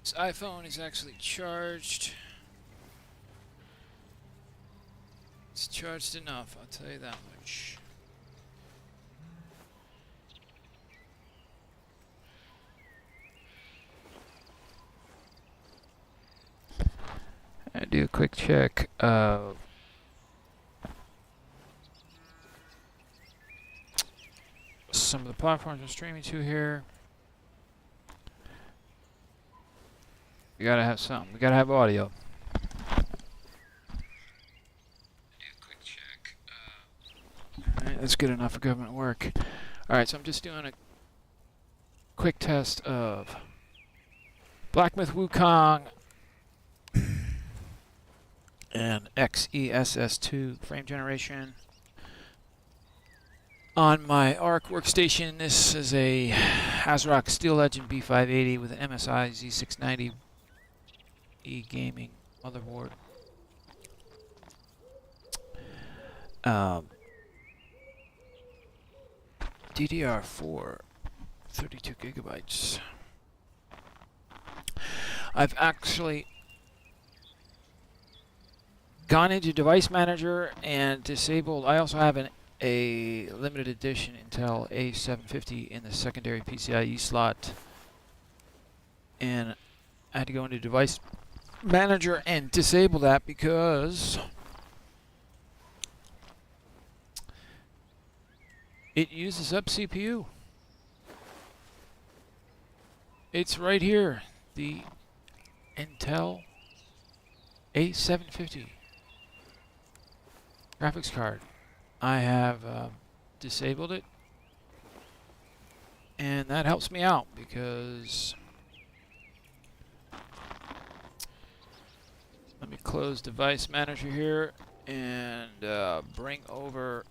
This iPhone is actually charged. It's charged enough, I'll tell you that much. I do a quick check of some of the platforms we're streaming to here. We gotta have something. We gotta have audio. Alright, that's good enough for government work. Alright, so I'm just doing a quick test of Black Myth Wukong and XeSS frame generation. On my ARC workstation, this is a ASRock Steel Legend B580 with an MSI Z690 gaming motherboard. DDR4, 32 gigabytes. I've actually gone into Device Manager and disabled. I also have a limited edition Intel A750 in the secondary PCIe slot, and I had to go into Device Manager and disable that because it uses up CPU. It's right here, the Intel A750 graphics card. I have disabled it, and that helps me out because let me close Device Manager here and bring over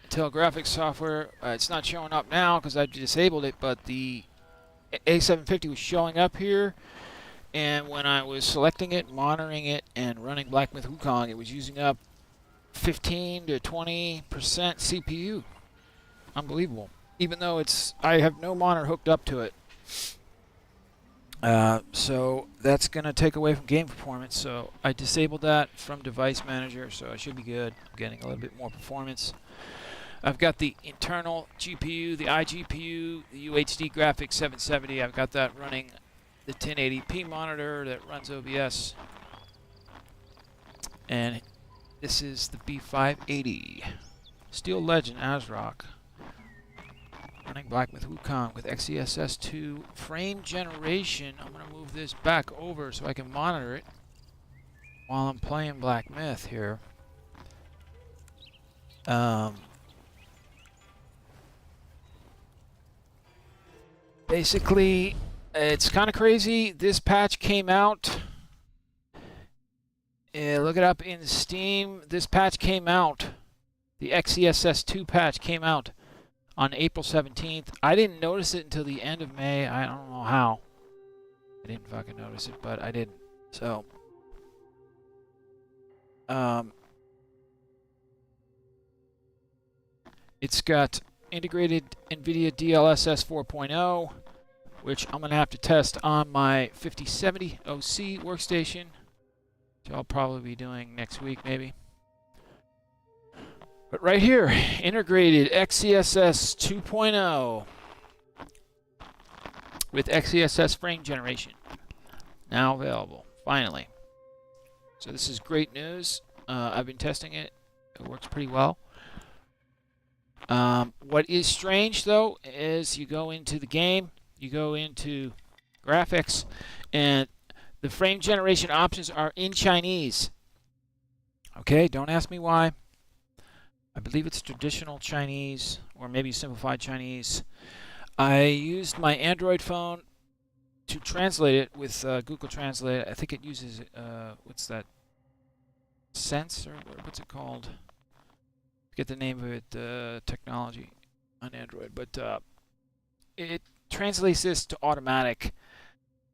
Intel graphics software. It's not showing up now because I disabled it, but the A750 was showing up here, and when I was selecting it, monitoring it, and running Black Myth Wukong, it was using up 15 to 20% CPU. Unbelievable. Even though I have no monitor hooked up to it. So that's going to take away from game performance. So I disabled that from Device Manager, so I should be good. I'm getting a little bit more performance. I've got the internal GPU, the iGPU, the UHD Graphics 770. I've got that running the 1080p monitor that runs OBS. And this is the B580 Steel Legend ASRock running Black Myth Wukong with XeSS frame generation. I'm going to move this back over so I can monitor it while I'm playing Black Myth here. Basically, it's kind of crazy. This patch came out. Look it up in Steam. This patch came out. The XeSS patch came out on April 17th. I didn't notice it until the end of May. I don't know how. I didn't fucking notice it, but I didn't. So, it's got integrated NVIDIA DLSS 4.0, which I'm going to have to test on my 5070 OC workstation, which I'll probably be doing next week maybe. But right here, integrated XeSS 2.0 with XeSS frame generation. Now available, finally. So this is great news. I've been testing it. It works pretty well. What is strange, though, is you go into the game, you go into graphics, and the frame generation options are in Chinese. Okay, don't ask me why. I believe it's traditional Chinese, or maybe simplified Chinese. I used my Android phone to translate it with Google Translate. I think it uses, what's that? Sense, or what's it called? Get the name of it, technology on Android. But it translates this to automatic.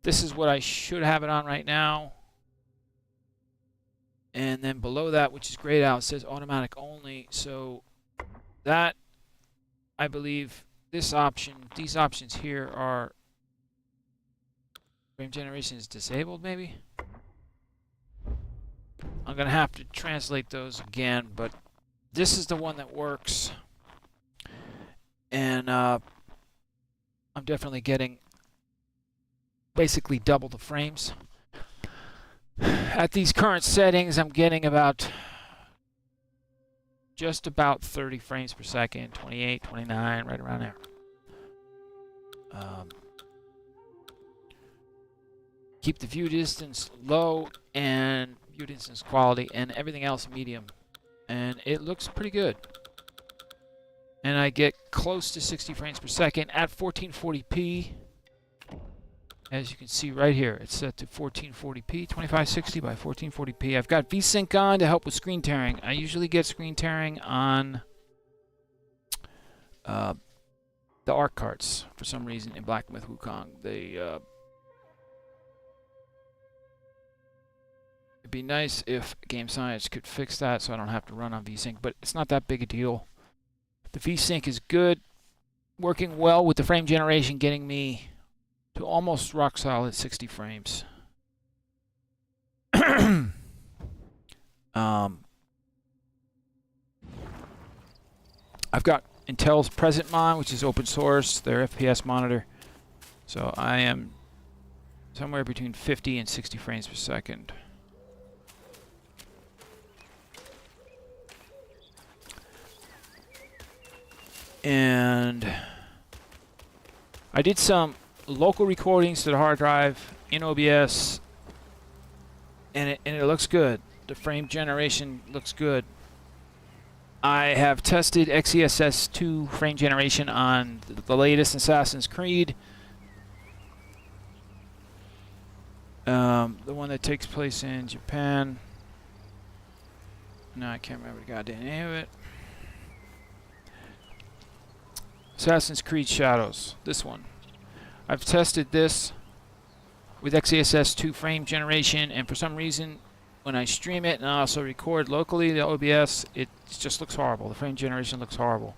This is what I should have it on right now. And then below that, which is grayed out, it says automatic only. So that, I believe, this option, these options here are Frame generation is disabled, maybe? I'm going to have to translate those again, but this is the one that works. And I'm definitely getting basically double the frames. At these current settings, I'm getting just about 30 frames per second, 28, 29, right around there. Keep the view distance low and view distance quality and everything else medium. And it looks pretty good. And I get close to 60 frames per second at 1440p. As you can see right here, it's set to 1440p, 2560 by 1440p. I've got VSync on to help with screen tearing. I usually get screen tearing on the ARC cards for some reason in Black Myth Wukong. It'd be nice if Game Science could fix that so I don't have to run on VSync, but it's not that big a deal. The VSync is good, working well with the frame generation, getting me to almost rock solid 60 frames. I've got Intel's PresentMon, which is open source, their FPS monitor. So I am somewhere between 50 and 60 frames per second. And I did some local recordings to the hard drive in OBS, and it looks good. The frame generation looks good. I have tested XeSS 2 frame generation on the latest Assassin's Creed. The one that takes place in Japan. No, I can't remember the goddamn name of it. Assassin's Creed Shadows. This one. I've tested this with XeSS 2 frame generation, and for some reason, when I stream it and I also record locally the OBS, it just looks horrible. The frame generation looks horrible.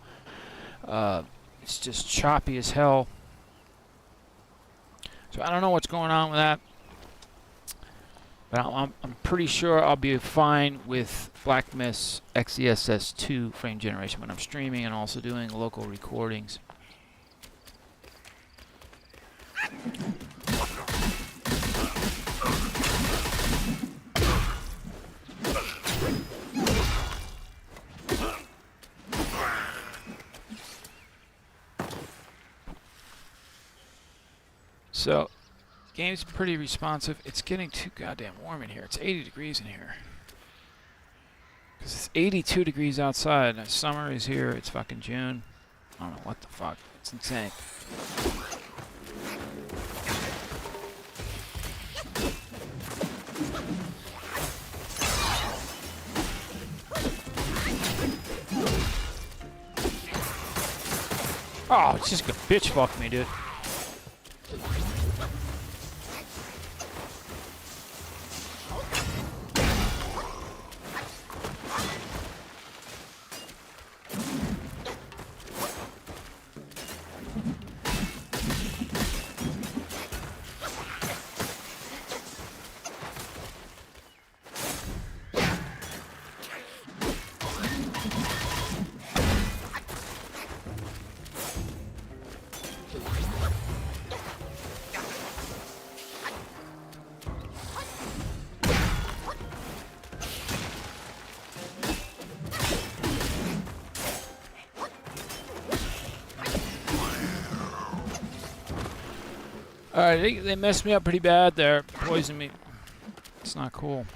It's just choppy as hell. So I don't know what's going on with that, but I'm pretty sure I'll be fine with Black Myth's XeSS 2 frame generation when I'm streaming and also doing local recordings. So, game's pretty responsive. It's getting too goddamn warm in here. It's 80 degrees in here. Because it's 82 degrees outside. And summer is here. It's fucking June. I don't know what the fuck. It's insane. Oh, it's just gonna bitch fuck me, dude. Alright, they messed me up pretty bad there. Poisoned me. It's not cool.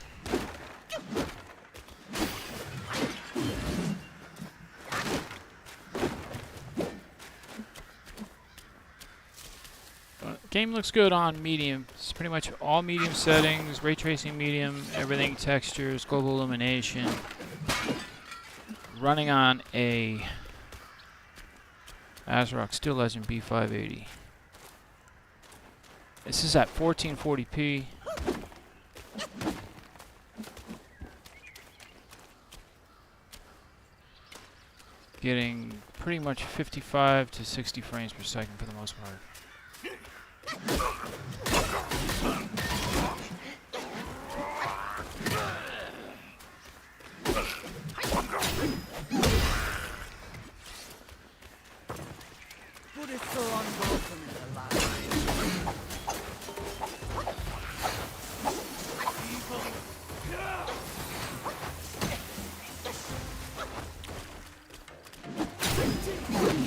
Game looks good on medium. It's pretty much all medium settings, ray tracing medium, everything, textures, global illumination. Running on a ASRock Steel Legend B580. This is at 1440p. Getting pretty much 55 to 60 frames per second for the most part.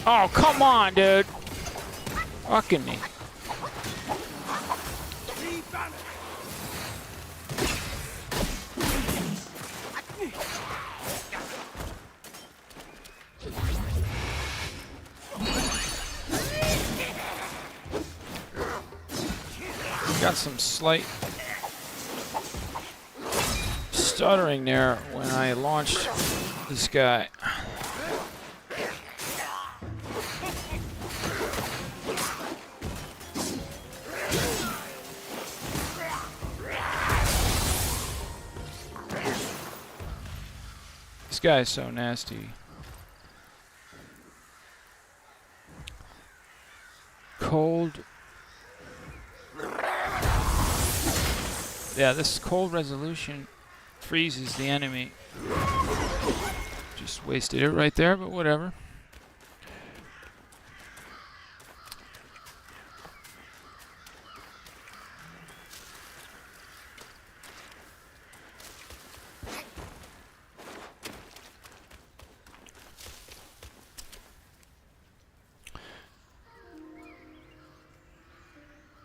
Oh, come on, dude. Fucking me. Got some slight stuttering there when I launched this guy. This guy is so nasty. Cold. Yeah, this cold resolution freezes the enemy. Just wasted it right there, but whatever.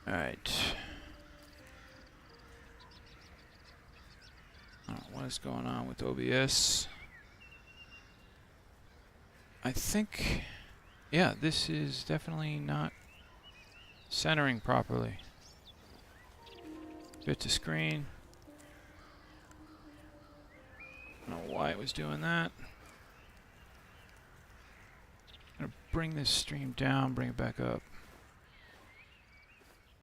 All right. What is going on with OBS? I think, yeah, this is definitely not centering properly. Bit to screen. I don't know why it was doing that. I'm gonna bring this stream down, bring it back up.